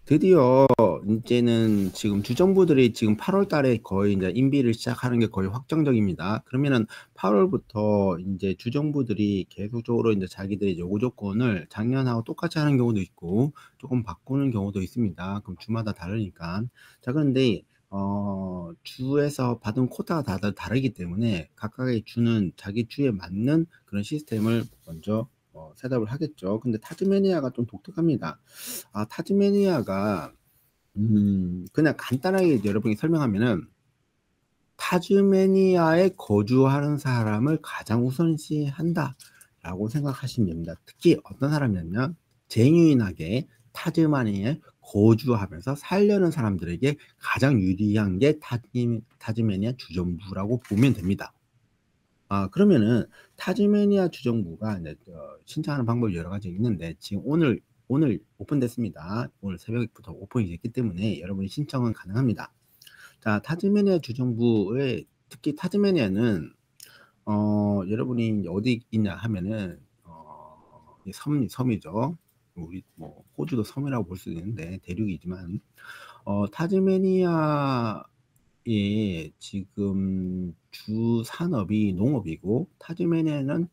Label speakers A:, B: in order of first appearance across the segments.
A: 드디어 이제는 지금 주정부들이 지금 8월 달에 거의 이제 인비를 시작하는 게 거의 확정적입니다. 그러면은 8월부터 이제 주정부들이 계속적으로 이제 자기들의 요구 조건을 작년하고 똑같이 하는 경우도 있고 조금 바꾸는 경우도 있습니다. 그럼 주마다 다르니까. 자, 그런데 주에서 받은 쿼타가 다들 다르기 때문에 각각의 주는 자기 주에 맞는 그런 시스템을 먼저 셋업을 하겠죠. 근데 타즈메니아가 좀 독특합니다. 타즈메니아가 그냥 간단하게 여러분이 설명하면은 타즈메니아에 거주하는 사람을 가장 우선시한다라고 생각하시면 됩니다. 특히 어떤 사람이냐면 제뉴인하게 타즈메니아에 거주하면서 살려는 사람들에게 가장 유리한 게 타즈메니아 주정부라고 보면 됩니다. 그러면은 타즈메니아 주정부가 이제 신청하는 방법이 여러 가지 있는데 지금 오늘 오픈됐습니다. 오늘 새벽부터 오픈이 됐기 때문에 여러분이 신청은 가능합니다. 자, 타즈메니아 주정부의 특히 타즈메니아는 여러분이 이제 어디 있냐 하면은 이 섬이죠. 우리 뭐 호주도 섬이라고 볼 수도 있는데 대륙이지만 타즈메니아 지금 주 산업이 농업이고 타즈메니아는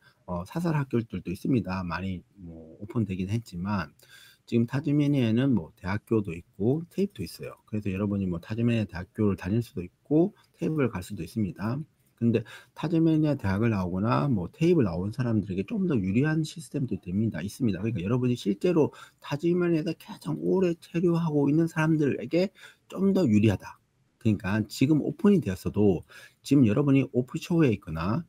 A: 사설 학교들도 있습니다. 많이 뭐 오픈되긴 했지만 지금 타즈메니아에는 뭐 대학교도 있고 테이프도 있어요. 그래서 여러분이 뭐 타즈메니아 대학교를 다닐 수도 있고 테이프를 갈 수도 있습니다. 근데 타즈메니아 대학을 나오거나 뭐 테이프를 나온 사람들에게 좀 더 유리한 시스템도 있습니다. 그러니까 여러분이 실제로 타즈메니아에서 가장 오래 체류하고 있는 사람들에게 좀 더 유리하다. 그러니까 지금 오픈이 되었어도 지금 여러분이 오프쇼어에 있거나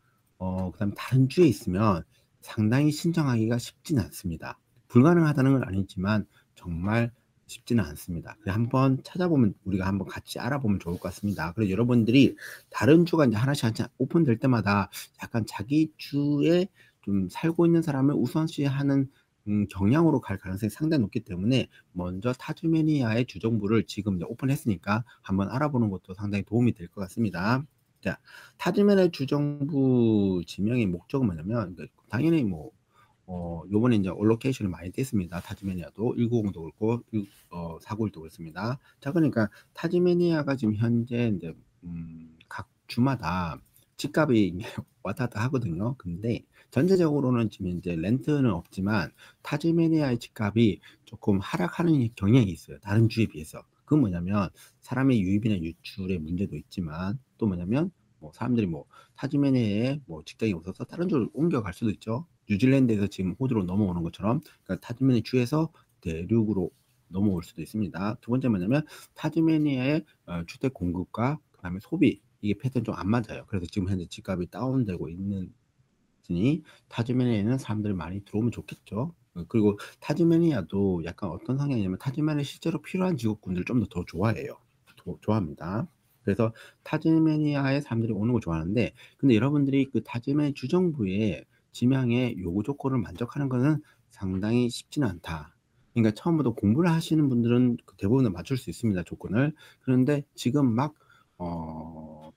A: 그다음에 다른 주에 있으면 상당히 신청하기가 쉽지는 않습니다. 불가능하다는 건 아니지만 정말 쉽지는 않습니다. 그래서 한번 찾아보면 우리가 한번 같이 알아보면 좋을 것 같습니다. 그래서 여러분들이 다른 주가 이제 하나씩 오픈될 때마다 약간 자기 주에 좀 살고 있는 사람을 우선시하는 경향으로 갈 가능성이 상당히 높기 때문에 먼저 타즈메니아의 주정부를 지금 이제 오픈했으니까 한번 알아보는 것도 상당히 도움이 될 것 같습니다. 자, 타즈메니아 주정부 지명의 목적은 뭐냐면 당연히 뭐 요번에 이제 올로케이션이 많이 됐습니다. 타즈메니아도 190도 그렇고 491도 그렇습니다. 자, 그러니까 타즈메니아가 지금 현재 이제 각 주마다 집값이 왔다 갔다 하거든요. 근데 전체적으로는 지금 이제 렌트는 없지만 타즈메니아의 집값이 조금 하락하는 경향이 있어요. 다른 주에 비해서. 그건 뭐냐면 사람의 유입이나 유출의 문제도 있지만 또 뭐냐면 뭐 사람들이 뭐 타즈메니아에 뭐 직장이 없어서 다른 주로 옮겨갈 수도 있죠. 뉴질랜드에서 지금 호주로 넘어오는 것처럼 그러니까 타즈메니아 주에서 대륙으로 넘어올 수도 있습니다. 두 번째 뭐냐면 타즈메니아의 주택 공급과 그다음에 소비 이게 패턴 좀 안 맞아요. 그래서 지금 현재 집값이 다운되고 있으니 타즈메니아에는 사람들이 많이 들어오면 좋겠죠. 그리고 타즈메니아도 약간 어떤 성향이냐면 타즈메니아 실제로 필요한 직업군들 좀 더 좋아해요. 좋아합니다. 그래서 타즈메니아에 사람들이 오는 걸 좋아하는데 근데 여러분들이 그 타즈메니아 주정부의 지명의 요구 조건을 만족하는 것은 상당히 쉽지는 않다. 그러니까 처음부터 공부를 하시는 분들은 대부분은 맞출 수 있습니다. 조건을. 그런데 지금 막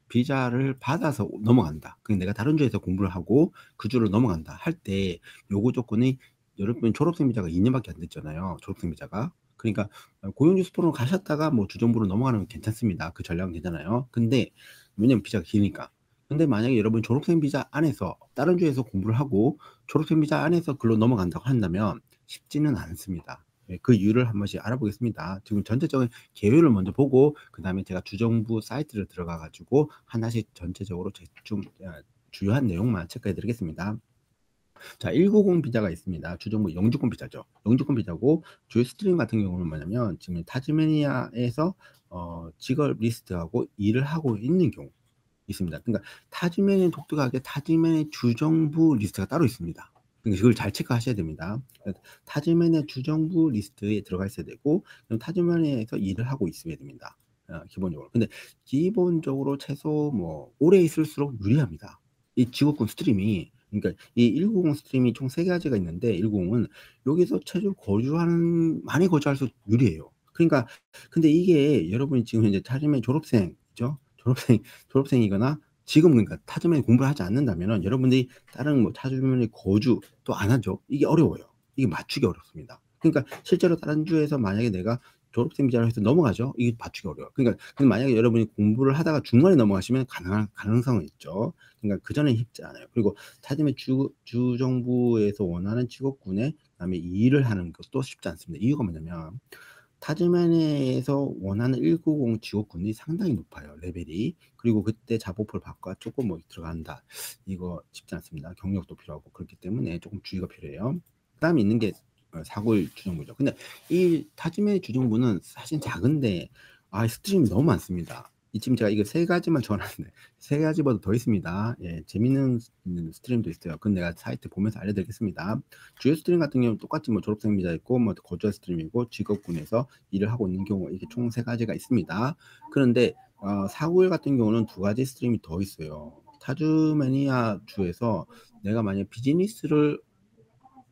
A: 비자를 받아서 넘어간다. 그 내가 다른 주에서 공부를 하고 그 주로 넘어간다 할 때 요구 조건이 여러분 졸업생 비자가 2년밖에 안 됐잖아요. 졸업생 비자가. 그러니까 고용주 스포로 가셨다가 뭐 주정부로 넘어가는 건 괜찮습니다. 그 전략은 괜찮아요. 근데 왜냐면 비자가 기니까. 근데 만약에 여러분 졸업생 비자 안에서 다른 주에서 공부를 하고 졸업생 비자 안에서 글로 넘어간다고 한다면 쉽지는 않습니다. 그 이유를 한 번씩 알아보겠습니다. 지금 전체적인 계획을 먼저 보고 그 다음에 제가 주정부 사이트를 들어가 가지고 하나씩 전체적으로 좀 주요한 내용만 체크해 드리겠습니다. 자, 190 비자가 있습니다. 주정부 영주권 비자죠. 영주권 비자고 주요 스트림 같은 경우는 뭐냐면 지금 타즈메니아에서 직업 리스트하고 일을 하고 있는 경우 있습니다. 그러니까 타즈메니아 독특하게 타즈메니아 주정부 리스트가 따로 있습니다. 그러니까 이걸 잘 체크하셔야 됩니다. 타즈메니아 주정부 리스트에 들어가 있어야 되고 타즈메니아에서 일을 하고 있어야 됩니다. 기본적으로. 근데 기본적으로 최소 뭐 오래 있을수록 유리합니다. 이 직업군 스트림이 그러니까 이 190 스트림이 총 3가지가 있는데 190은 여기서 최소 많이 거주할수록 유리해요. 그러니까 근데 이게 여러분이 지금 현재 타즈메니아 졸업생이죠. 졸업생이거나 지금 그러니까 타즈메니아 공부를 하지 않는다면은 여러분들이 다른 뭐 타즈메니아 거주 또 안 하죠. 이게 어려워요. 이게 맞추기 어렵습니다. 그러니까 실제로 다른 주에서 만약에 내가 졸업생 비자로 해서 넘어가죠. 이게 맞추기 어려워요. 그러니까 근데 만약에 여러분이 공부를 하다가 중간에 넘어가시면 가능한 가능성은 있죠. 그러니까 그전엔 쉽지 않아요. 그리고 타지메 주정부에서 원하는 직업군에 그다음에 일을 하는 것도 쉽지 않습니다. 이유가 뭐냐면 타즈메니아에서 원하는 190 직업군이 상당히 높아요, 레벨이. 그리고 그때 자보풀 바꿔 조금 뭐 들어간다. 이거 쉽지 않습니다. 경력도 필요하고 그렇기 때문에 조금 주의가 필요해요. 그다음에 있는 게 491 주정부죠. 근데 이 타즈메 주정부는 사실 작은데 스트림이 너무 많습니다. 지금 제가 이거 3가지만 적어놨는데 3가지보다 더 있습니다. 예, 재밌는 스트림도 있어요. 그건 내가 사이트 보면서 알려드리겠습니다. 주요 스트림 같은 경우는 똑같이 뭐 졸업생 비자 있고 뭐 거주할 스트림이고 직업군에서 일을 하고 있는 경우 이렇게 총 3가지가 있습니다. 그런데 491 같은 경우는 2가지 스트림이 더 있어요. 타즈메니아 주에서 내가 만약 비즈니스를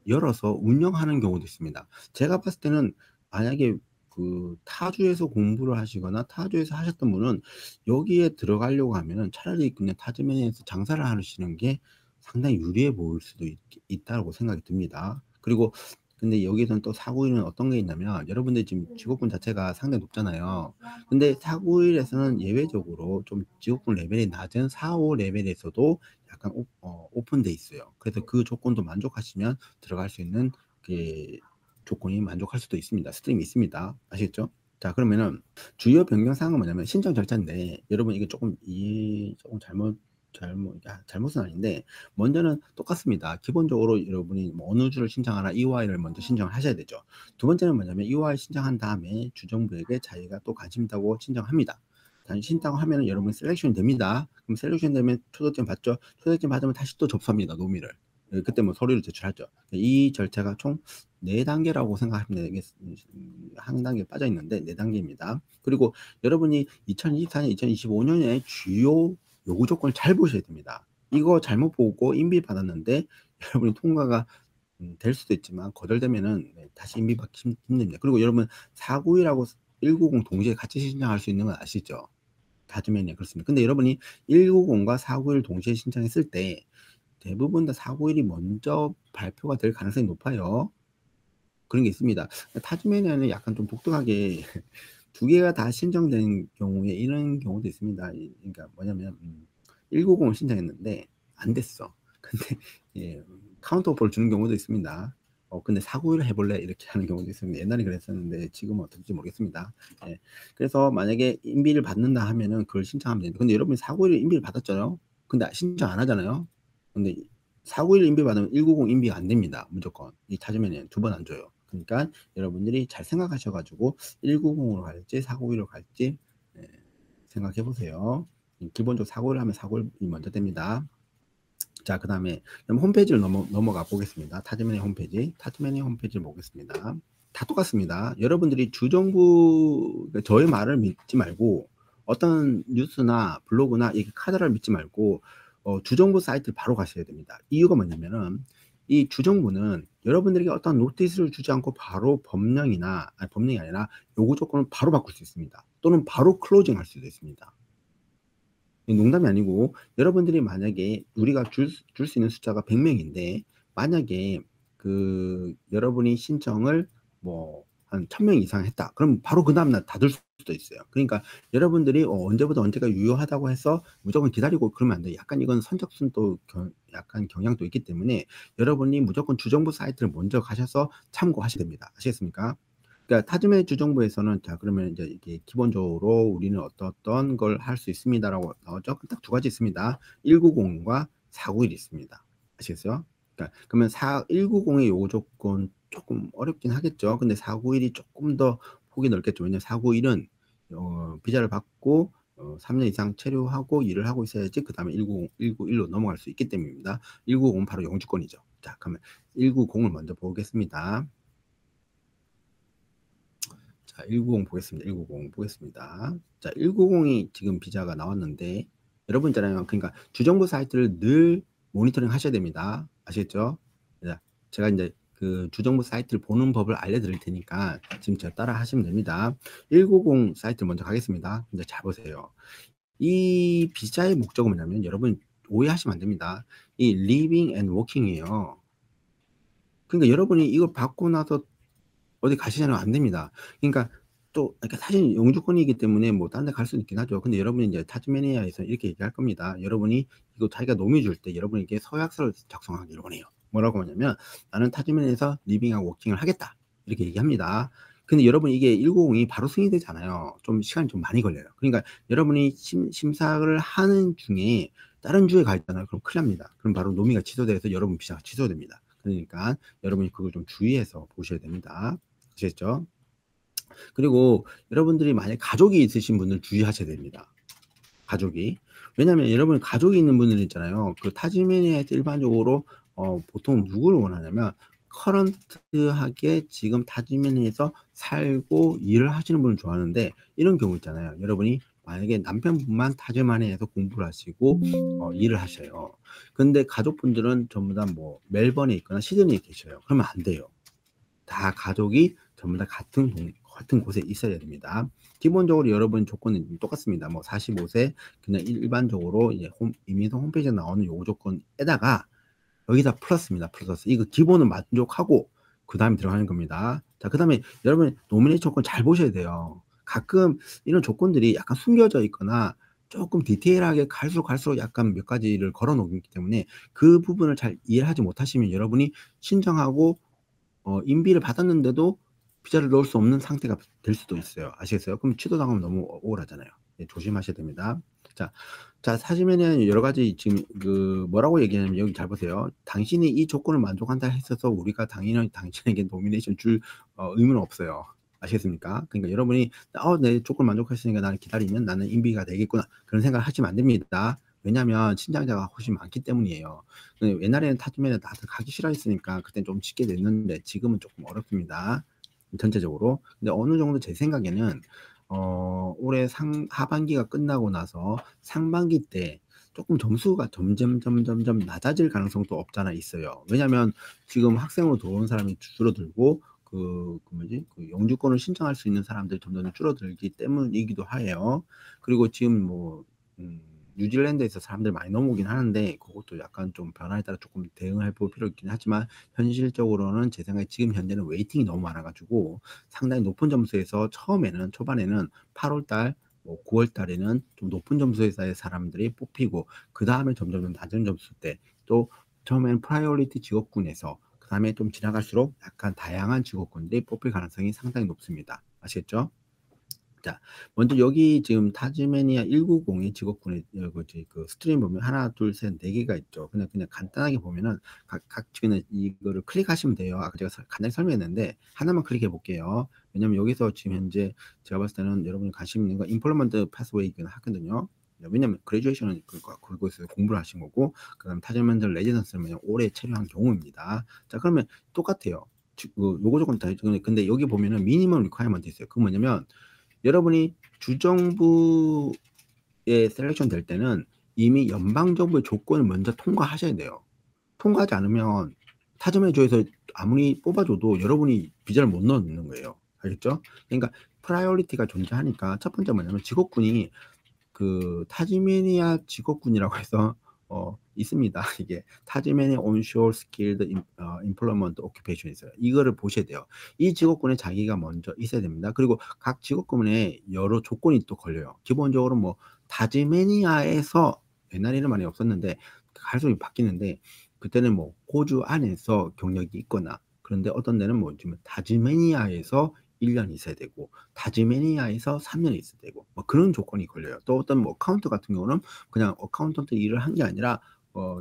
A: 열어서 운영하는 경우도 있습니다. 제가 봤을 때는 만약에 그 타주에서 공부를 하시거나 타주에서 하셨던 분은 여기에 들어가려고 하면은 차라리 그냥 타즈메니아에서 장사를 하시는 게 상당히 유리해 보일 수도 있다고 생각이 듭니다. 그리고 근데 여기서는 또 491은 어떤 게 있냐면 여러분들 지금 직업군 자체가 상당히 높잖아요. 근데 491에서는 예외적으로 좀 직업군 레벨이 낮은 45 레벨에서도 약간 오픈돼 있어요. 그래서 그 조건도 만족하시면 들어갈 수 있는 그 조건이 만족할 수도 있습니다. 스트림이 있습니다. 아시겠죠? 자, 그러면은 주요 변경 사항은 뭐냐면 신청 절차인데 여러분 이게 조금 잘못은 아닌데 먼저는 똑같습니다. 기본적으로 여러분이 뭐 어느 주를 신청하나 EY를 먼저 신청을 하셔야 되죠. 두 번째는 뭐냐면 EY 신청한 다음에 주정부에게 자기가 또 관심 있다고 신청합니다. 신청을 하면 여러분 셀렉션 됩니다. 그럼 셀렉션 되면 초대장 받죠. 초대장 받으면 다시 또 접수합니다. 노미를. 그때 뭐 서류를 제출하죠. 이 절차가 총 4단계라고 생각하면 되겠습니다. 한 단계 빠져 있는데 4단계입니다. 그리고 여러분이 2024년, 2025년에 주요 요구 조건을 잘 보셔야 됩니다. 이거 잘못 보고 인비 받았는데 여러분이 통과가 될 수도 있지만 거절되면은 다시 인비 받기 힘듭니다. 그리고 여러분 491하고 190 동시에 같이 신청할 수 있는 건 아시죠? 다즈메니아 그렇습니다. 근데 여러분이 190과 491 동시에 신청했을 때 대부분 다 491이 먼저 발표가 될 가능성이 높아요. 그런 게 있습니다. 타즈메니아는 약간 좀 독특하게 2개가 다 신청된 경우에 이런 경우도 있습니다. 그러니까 뭐냐면 190을 신청했는데 안 됐어. 근데 예, 카운터 오퍼를 주는 경우도 있습니다. 근데 491을 해볼래? 이렇게 하는 경우도 있습니다. 옛날에 그랬었는데 지금은 어떨지 모르겠습니다. 예, 그래서 만약에 인비를 받는다 하면은 그걸 신청하면 됩니다. 근데 여러분이 491 인비를 받았잖아요. 근데 신청 안 하잖아요. 근데 491 인비 받으면 190 인비가 안 됩니다. 무조건. 이 타즈메니아는 2번 안 줘요. 그러니까 여러분들이 잘 생각하셔가지고 190으로 갈지 491로 갈지 생각해 보세요. 기본적으로 491 하면 491이 먼저 됩니다. 자, 그 다음에 홈페이지를 넘어가 보겠습니다. 타즈메니아 홈페이지. 타즈메니아 홈페이지를 보겠습니다. 다 똑같습니다. 여러분들이 주정부, 저의 말을 믿지 말고 어떤 뉴스나 블로그나 이게 카드를 믿지 말고 주정부 사이트를 바로 가셔야 됩니다. 이유가 뭐냐면은 이 주정부는 여러분들에게 어떤 노티스를 주지 않고 바로 법령이 아니라 요구 조건을 바로 바꿀 수 있습니다. 또는 바로 클로징 할 수도 있습니다. 농담이 아니고 여러분들이 만약에 우리가 줄 수 있는 숫자가 100명인데 만약에 여러분이 신청을 뭐 한 1000명 이상 했다. 그럼 바로 그 다음날 닫을 수도 있어요. 그러니까 여러분들이 언제부터 언제가 유효하다고 해서 무조건 기다리고 그러면 안 돼요. 약간 이건 선적순도 약간 경향도 있기 때문에 여러분이 무조건 주정부 사이트를 먼저 가셔서 참고하셔야 됩니다. 아시겠습니까? 그러니까 타즈메 주정부에서는 자 그러면 이제 이게 기본적으로 우리는 어떤 걸 할 수 있습니다라고 나오죠. 딱 2가지 있습니다. 190과 491이 있습니다. 아시겠어요? 그러니까 그러면 190의 요구 조건 조금 어렵긴 하겠죠. 근데 491이 조금 더 폭이 넓겠죠. 왜냐면 491은 비자를 받고 3년 이상 체류하고 일을 하고 있어야지 그 다음에 191로 넘어갈 수 있기 때문입니다. 190은 바로 영주권이죠. 자 그러면 190을 먼저 보겠습니다. 자, 190 보겠습니다. 190 보겠습니다. 자, 190이 지금 비자가 나왔는데 여러분 있잖아요. 그러니까 주정부 사이트를 늘 모니터링 하셔야 됩니다. 아시겠죠? 자, 제가 이제 그 주정부 사이트를 보는 법을 알려드릴 테니까 지금 저 따라 하시면 됩니다. 190 사이트 먼저 가겠습니다. 이제 잘 보세요. 이 비자의 목적은 뭐냐면 여러분 오해하시면 안 됩니다. 이 living and working이에요. 그러니까 여러분이 이걸 받고 나서 어디 가시냐면 안 됩니다. 그러니까 또 그러니까 사실 영주권이기 때문에 뭐 딴 데 갈 수는 있긴 하죠. 근데 여러분이 인제 타즈메니아에서 이렇게 얘기할 겁니다. 여러분이 이거 자기가 노미 줄 때 여러분에게 서약서를 작성하기를 원해요. 뭐라고 하냐면 "나는 타즈메니아에서 리빙하고 워킹을 하겠다." 이렇게 얘기합니다. 근데 여러분 이게 190이 바로 승인이 되지 않아요. 좀 시간이 좀 많이 걸려요. 그러니까 여러분이 심사를 하는 중에 다른 주에 가 있잖아요. 그럼 큰일 납니다. 그럼 바로 노미가 취소돼서 여러분 비자가 취소됩니다. 그러니까 여러분이 그걸 좀 주의해서 보셔야 됩니다. 아시겠죠? 그리고 여러분들이 만약에 가족이 있으신 분들 주의하셔야 됩니다. 가족이. 왜냐하면 여러분 가족이 있는 분들 있잖아요. 그 타즈메니아에서 일반적으로 보통 누구를 원하냐면 커런트하게 지금 타즈메니아에서 살고 일을 하시는 분을 좋아하는데, 이런 경우 있잖아요. 여러분이 만약에 남편분만 타즈메니아에서 공부를 하시고 일을 하셔요. 근데 가족분들은 전부 다 뭐 멜번에 있거나 시드니에 계셔요. 그러면 안 돼요. 다 가족이 전부 다 같은 곳에 있어야 됩니다. 기본적으로 여러분 조건은 똑같습니다. 뭐 45세 그냥 일반적으로 이제 이민서 홈페이지에 나오는 요구 조건에다가 여기다 플러스입니다. 플러스. 이거 기본은 만족하고 그다음에 들어가는 겁니다. 자, 그다음에 여러분 노미네이션 조건 잘 보셔야 돼요. 가끔 이런 조건들이 약간 숨겨져 있거나 조금 디테일하게 갈수록 약간 몇 가지를 걸어 놓기 때문에 그 부분을 잘 이해하지 못하시면 여러분이 신청하고 인비를 받았는데도 비자를 넣을 수 없는 상태가 될 수도 있어요. 아시겠어요? 그럼 취소당하면 너무 억울하잖아요. 네, 조심하셔야 됩니다. 자, 사시면은 여러 가지 지금 뭐라고 얘기하냐면 여기 잘 보세요. 당신이 이 조건을 만족한다 했어서 우리가 당연히 당신에게 노미네이션 줄 의무는 없어요. 아시겠습니까? 그러니까 여러분이 내 조건 만족했으니까 나는 기다리면 나는 인비가 되겠구나, 그런 생각을 하시면 안 됩니다. 왜냐하면 신장자가 훨씬 많기 때문이에요. 옛날에는 타주면은 다들 가기 싫어했으니까 그땐 좀 쉽게 됐는데 지금은 조금 어렵습니다. 전체적으로. 근데 어느 정도 제 생각에는 올해 하반기가 끝나고 나서 상반기 때 조금 점수가 점점 낮아질 가능성도 없잖아 있어요. 왜냐면 지금 학생으로 들어오는 사람이 줄어들고 영주권을 신청할 수 있는 사람들이 점점 줄어들기 때문이기도 해요. 그리고 지금 뉴질랜드에서 사람들 많이 넘어오긴 하는데 그것도 약간 좀 변화에 따라 조금 대응해 볼 필요 있긴 하지만, 현실적으로는 제 생각에 지금 현재는 웨이팅이 너무 많아 가지고 상당히 높은 점수에서 초반에는 8월 달, 뭐 9월 달에는 좀 높은 점수에서의 사람들이 뽑히고, 그다음에 점점 낮은 점수 때 또 처음에는 프라이어리티 직업군에서 그다음에 좀 지나갈수록 약간 다양한 직업군들이 뽑힐 가능성이 상당히 높습니다. 아시겠죠? 자, 먼저 여기 지금 타즈메니아 190의 직업군의 그 스트림 보면 하나, 둘, 셋, 네 개가 있죠. 그냥 간단하게 보면은 그냥 이거를 클릭하시면 돼요. 아까 제가 간단히 설명했는데 하나만 클릭해 볼게요. 왜냐면 여기서 지금 현재 제가 봤을 때는 여러분이 관심 있는 거 임플로먼트 패스웨이긴 하거든요. 왜냐면 그레듀에이션은 그곳에서 공부를 하신 거고, 그다음 타즈메니아 레지던스는 올해 체류한 경우입니다. 자, 그러면 똑같아요. 요거 조건 다 근데 여기 보면은 미니멈 리ኳ이어먼트 있어요. 그건 뭐냐면 여러분이 주정부에 셀렉션 될 때는 이미 연방정부의 조건을 먼저 통과하셔야 돼요. 통과하지 않으면 타즈메니아주에서 아무리 뽑아줘도 여러분이 비자를 못 넣는 거예요. 알겠죠? 그러니까 프라이어리티가 존재하니까 첫 번째 뭐냐면 직업군이 타즈메니아 직업군이라고 해서 있습니다. 이게 타즈메니아 온쇼어 스킬드 임플로먼트 오큐페이션이 있어요. 이거를 보셔야 돼요. 이 직업군에 자기가 먼저 있어야 됩니다. 그리고 각 직업군에 여러 조건이 또 걸려요. 기본적으로 뭐 타즈메니아에서, 옛날에는 많이 없었는데 갈수록 바뀌는데, 그때는 뭐 호주 안에서 경력이 있거나, 그런데 어떤 데는 뭐 지금 타즈메니아에서 1년 있어야 되고 타즈메니아에서 3년 있어야 되고 뭐 그런 조건이 걸려요. 또 어떤 뭐 어카운트 같은 경우는 그냥 어카운턴트 일을 한 게 아니라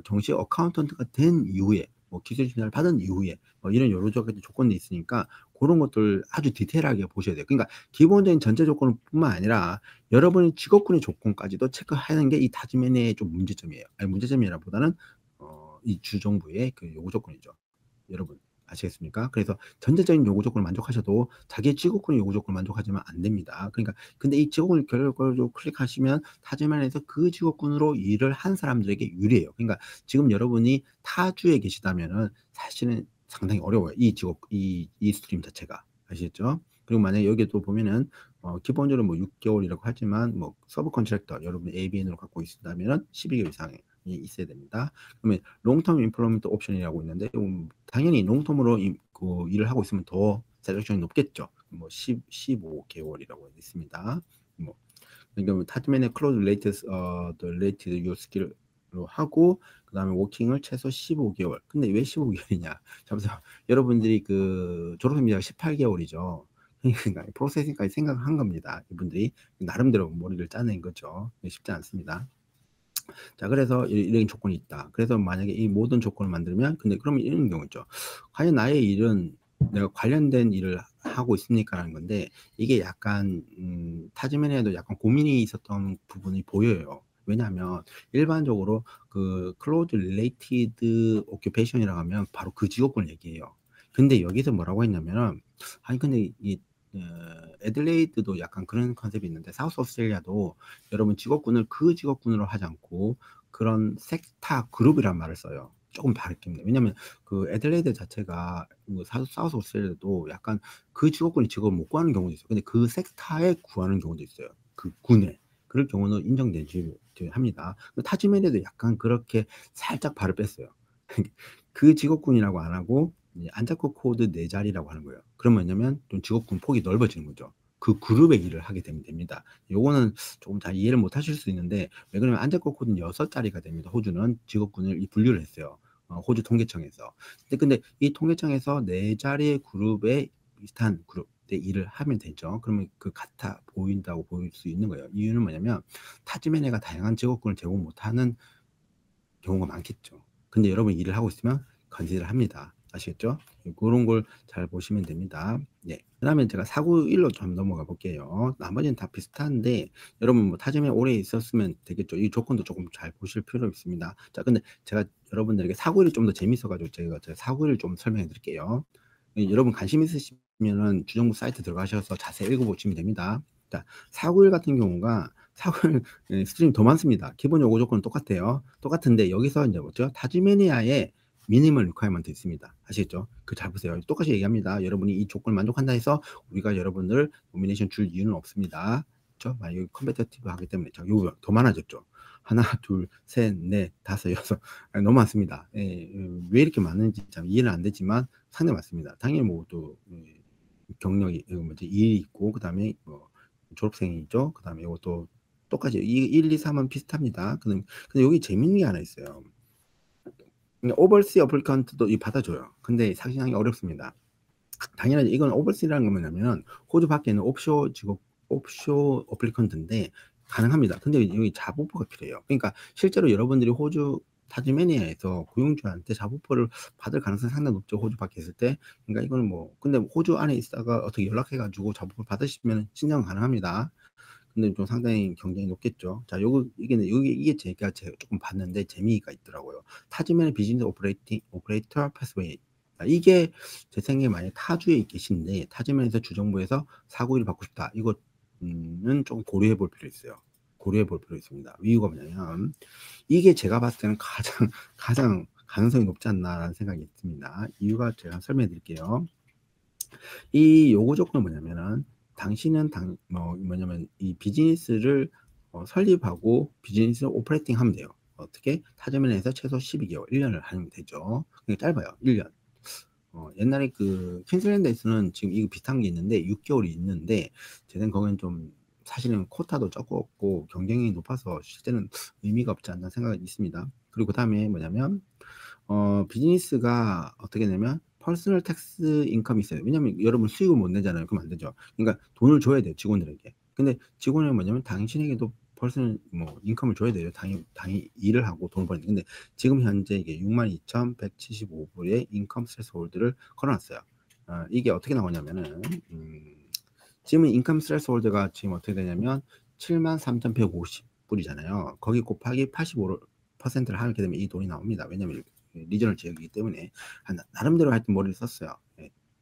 A: 정식 어카운턴트가 된 이후에 뭐 기술 진단을 받은 이후에 뭐 이런 여러 가지 조건이 있으니까 그런 것들 아주 디테일하게 보셔야 돼요. 그러니까 기본적인 전제 조건뿐만 아니라 여러분의 직업군의 조건까지도 체크하는 게 이 타즈메니아의 좀 문제점이에요. 아니 문제점이라보다는 이 주정부의 그 요구 조건이죠. 여러분 아시겠습니까? 그래서 전체적인 요구 조건을 만족하셔도 자기의 직업군의 요구 조건을 만족하지면 안 됩니다. 그러니까 근데 이 직업군을 결과적으로 클릭하시면 타즈메니아에서 그 직업군으로 일을 한 사람들에게 유리해요. 그러니까 지금 여러분이 타주에 계시다면은 사실은 상당히 어려워요. 이 스트림 자체가. 아시겠죠? 그리고 만약에 여기에 또 보면은 기본적으로 뭐 6개월이라고 하지만 뭐 서브 컨트랙터 여러분이 ABN으로 갖고 있다면은 12개월 이상이 있어야 됩니다. 그러면 롱텀 임플로먼트 옵션이라고 있는데 당연히 롱텀으로 일을 하고 있으면 더 셀렉션이 높겠죠. 뭐 15개월이라고 있습니다. 뭐 그러니까 타즈메니아 클로즈 related your skill로 하고 그다음에 워킹을 최소 15개월. 근데 왜 15개월이냐? 잠시만. 여러분들이 그 졸업생비가 18개월이죠. 그러니까 프로세싱까지 생각한 겁니다. 이분들이 나름대로 머리를 짜낸 거죠. 쉽지 않습니다. 자, 그래서 이런 조건이 있다. 그래서 만약에 이 모든 조건을 만들면, 근데 그러면 이런 경우 있죠. 과연 나의 일은 내가 관련된 일을 하고 있습니까라는 건데, 이게 약간 타즈메니아도 약간 고민이 있었던 부분이 보여요. 왜냐하면 일반적으로 그 close related occupation이라고 하면 바로 그 직업군을 얘기해요. 근데 여기서 뭐라고 했냐면은, 아니 근데 이 애들레이드도 약간 그런 컨셉이 있는데, 사우스 오스트레일리아도 여러분 직업군을 그 직업군으로 하지 않고 그런 섹터 그룹이란 말을 써요. 조금 다릅니다. 왜냐면 그 애들레이드 자체가 뭐 사우스 오스트레일리아도 약간 그 직업군이 직업을 못 구하는 경우도 있어요. 근데 그 섹터에 구하는 경우도 있어요. 그 군에. 그럴 경우는 인정되지 합니다. 타즈메니아도 약간 그렇게 살짝 발을 뺐어요. 그 직업군이라고 안 하고 안잡고 코드 4자리라고 하는 거예요. 그러면 뭐냐면 좀 직업군 폭이 넓어지는 거죠. 그 그룹의 일을 하게 되면 됩니다. 요거는 조금 잘 이해를 못 하실 수 있는데, 왜 그러면 안잡고 코드는 6자리가 됩니다. 호주는 직업군을 분류를 했어요. 호주 통계청에서. 근데 이 통계청에서 4자리의 그룹에 비슷한 그룹의 일을 하면 되죠. 그러면 그 같아 보인다고 보일 수 있는 거예요. 이유는 뭐냐면 타즈메니아가 다양한 직업군을 제공 못하는 경우가 많겠죠. 근데 여러분 일을 하고 있으면 건지를 합니다. 아시겠죠? 그런 걸 잘 보시면 됩니다. 네. 그다음에 제가 491로 좀 넘어가 볼게요. 나머지는 다 비슷한데 여러분 뭐 타점에 오래 있었으면 되겠죠. 이 조건도 조금 잘 보실 필요 있습니다. 자, 근데 제가 여러분들에게 491이 좀 더 재밌어가지고 제가 491을 좀 설명해 드릴게요. 여러분 관심 있으시면은 주정부 사이트 들어가셔서 자세히 읽어보시면 됩니다. 자, 491 같은 경우가 491 스트림 더 많습니다. 기본 요구 조건은 똑같아요. 똑같은데 여기서 이제 뭐죠? 타즈메니아의 미니멀 리퀘어먼트 있습니다. 아시겠죠? 그 잘 보세요. 똑같이 얘기합니다. 여러분이 이 조건을 만족한다 해서 우리가 여러분들 노미네이션 줄 이유는 없습니다. 그렇죠? 만약에 컴페티티브 하기 때문에 자, 요거 더 많아졌죠. 하나, 둘, 셋, 넷, 다섯, 여섯. 너무 많습니다. 왜 이렇게 많은지 참 이해는 안 되지만 상당히 많습니다. 당연히 뭐 또 경력이 뭐지 일이 있고 그다음에 뭐 졸업생이죠. 그다음에 이것도 똑같이 1, 2, 3은 비슷합니다. 근데 여기 재밌는 게 하나 있어요. 오버시 어플리컨트도 받아줘요. 근데 사실상이 어렵습니다. 당연하지. 이건 오버시라는 건 뭐냐면 호주 밖에 있는 옵쇼 직업, 옵쇼 어플리컨트인데 가능합니다. 근데 여기 자부포가 필요해요. 그러니까 실제로 여러분들이 호주 타즈메니아에서 고용주한테 자부포를 받을 가능성이 상당히 높죠. 호주 밖에 있을 때. 그러니까 이거는 뭐 근데 호주 안에 있다가 어떻게 연락해가지고 자부포를 받으시면 신청 가능합니다. 근데 좀 상당히 경쟁이 높겠죠. 자, 이게 제가 조금 봤는데 재미가 있더라고요. 타즈메니아 비즈니스 오퍼레이터 패스웨이. 이게 제 생각에 만약 타주에 계신데 타즈메니아에서 주정부에서 491을 받고 싶다. 이거는 좀 고려해 볼 필요 있어요. 고려해 볼 필요 있습니다. 이유가 뭐냐면 이게 제가 봤을 때는 가장 가능성이 높지 않나라는 생각이 듭니다. 이유가 제가 설명해 드릴게요. 이 요구 조건은 뭐냐면은 당신은 뭐냐면 이 비즈니스를 설립하고 비즈니스 오퍼레이팅 하면 돼요. 어떻게? 타점에서 최소 12개월, 1년을 하면 되죠. 그게 짧아요. 1년. 옛날에 그 퀸즐랜드에서는 지금 이거 비슷한 게 있는데 6개월이 있는데 쟤는 거기는 좀 사실은 쿼타도 적고 경쟁이 높아서 실제는 의미가 없지 않나 생각이 있습니다. 그리고 그다음에 뭐냐면 비즈니스가 어떻게 되냐면 퍼스널 텍스 인컴이 있어요. 왜냐면 여러분 수익을 못 내잖아요. 그럼 안 되죠. 그러니까 돈을 줘야 돼요. 직원들에게. 근데 직원은 뭐냐면 당신에게도 퍼스널 뭐 인컴을 줘야 돼요. 당연히 일을 하고 돈을 버는. 근데 지금 현재 이게 62,175불의 인컴 스레스홀드를 걸어놨어요. 이게 어떻게 나오냐면은 지금 인컴 스레스홀드가 지금 어떻게 되냐면 73,150불이잖아요. 거기 곱하기 85%를 하게 되면 이 돈이 나옵니다. 왜냐면 리저널 지역이기 때문에 나름대로 하여튼 머리를 썼어요.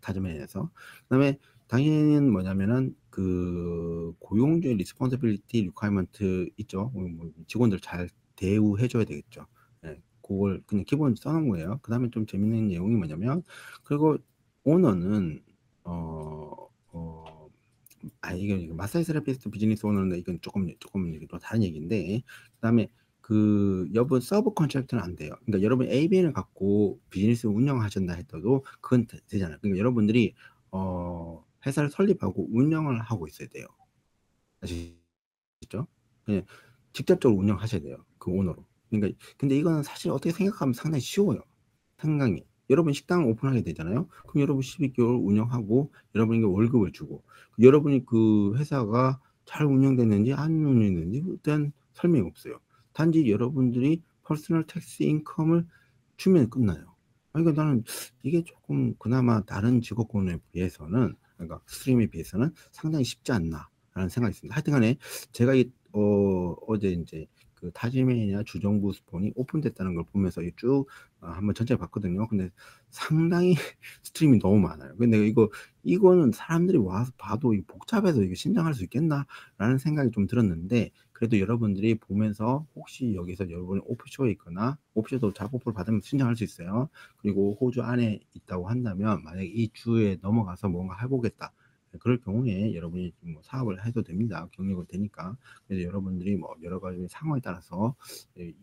A: 타즈메니아에서. 그다음에 당연히는 뭐냐면은 그 고용주의 리스폰서빌리티 리ኳ이먼트 있죠. 뭐 직원들 잘 대우해줘야 되겠죠. 그걸 그냥 기본 써놓은 거예요. 그다음에 좀 재밌는 내용이 뭐냐면 그리고 오너는 이게 마사지 세라피스트 비즈니스 오너는 이건 조금 이게 또 다른 얘기인데 그다음에 그 여러분 서브 컨트랙트는 안 돼요. 그러니까 여러분 ABN을 갖고 비즈니스 운영하신다 했어도 그건 되잖아요. 그러니까 여러분들이 회사를 설립하고 운영을 하고 있어야 돼요. 아시죠? 예. 직접적으로 운영하셔야 돼요, 그 오너로. 그러니까 근데 이거는 사실 어떻게 생각하면 상당히 쉬워요, 상당히. 여러분 식당 오픈하게 되잖아요. 그럼 여러분 12개월 운영하고 여러분에게 월급을 주고, 여러분이 그 회사가 잘 운영됐는지 안 운영됐는지 일단 설명이 없어요. 단지 여러분들이 퍼스널 텍스 인컴을 주면 끝나요. 그러니까 나는 이게 조금 그나마 다른 직업군에 비해서는, 그러니까 스트림에 비해서는 상당히 쉽지 않나라는 생각이 있습니다. 하여튼 간에 제가 어제 인제 그 타지메니아 주정부 스폰이 오픈됐다는 걸 보면서 이쭉 한번 전체를 봤거든요. 근데 상당히 스트림이 너무 많아요. 근데 이거는 사람들이 와서 봐도 이게 '복잡해서 이게 신청할 수 있겠나?'라는 생각이 좀 들었는데, 그래도 여러분들이 보면서 혹시 여기서 여러분이 오프쇼에 있거나, 오프쇼도 작업을 받으면 신청할 수 있어요. 그리고 호주 안에 있다고 한다면 만약에 이 주에 넘어가서 뭔가 해 보겠다. 그럴 경우에 여러분이 뭐 사업을 해도 됩니다. 경력은 되니까. 그래서 여러분들이 뭐 여러 가지 상황에 따라서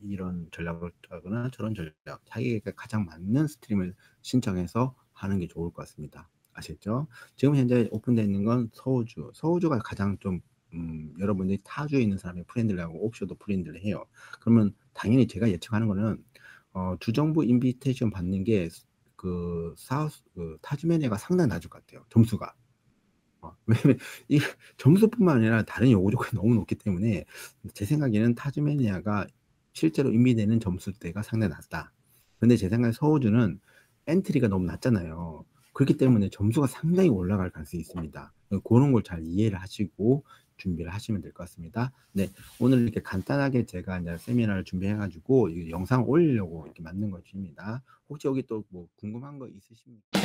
A: 이런 전략을 짜거나 저런 전략, 자기에게 가장 맞는 스트림을 신청해서 하는 게 좋을 것 같습니다. 아시겠죠? 지금 현재 오픈되어 있는 건 서우주. 서우주가 가장 좀 여러분들이 타주에 있는 사람이 프렌들리하고 옵쇼도 프렌들리해요. 그러면 당연히 제가 예측하는 거는 주정부 인비테이션 받는 게 타즈메니아가 상당히 낮을 것 같아요, 점수가. 왜냐면 이 점수뿐만 아니라 다른 요구 조건이 너무 높기 때문에 제 생각에는 타즈메니아가 실제로 인비되는 점수대가 상당히 낮다. 근데 제 생각에 서우주는 엔트리가 너무 낮잖아요. 그렇기 때문에 점수가 상당히 올라갈 가능성이 있습니다. 고런 걸 잘 이해를 하시고 준비를 하시면 될 것 같습니다. 네. 오늘 이렇게 간단하게 제가 인제 세미나를 준비해 가지고 이 영상을 올리려고 이렇게 만든 것입니다. 혹시 여기 또 뭐 궁금한 거 있으십니까?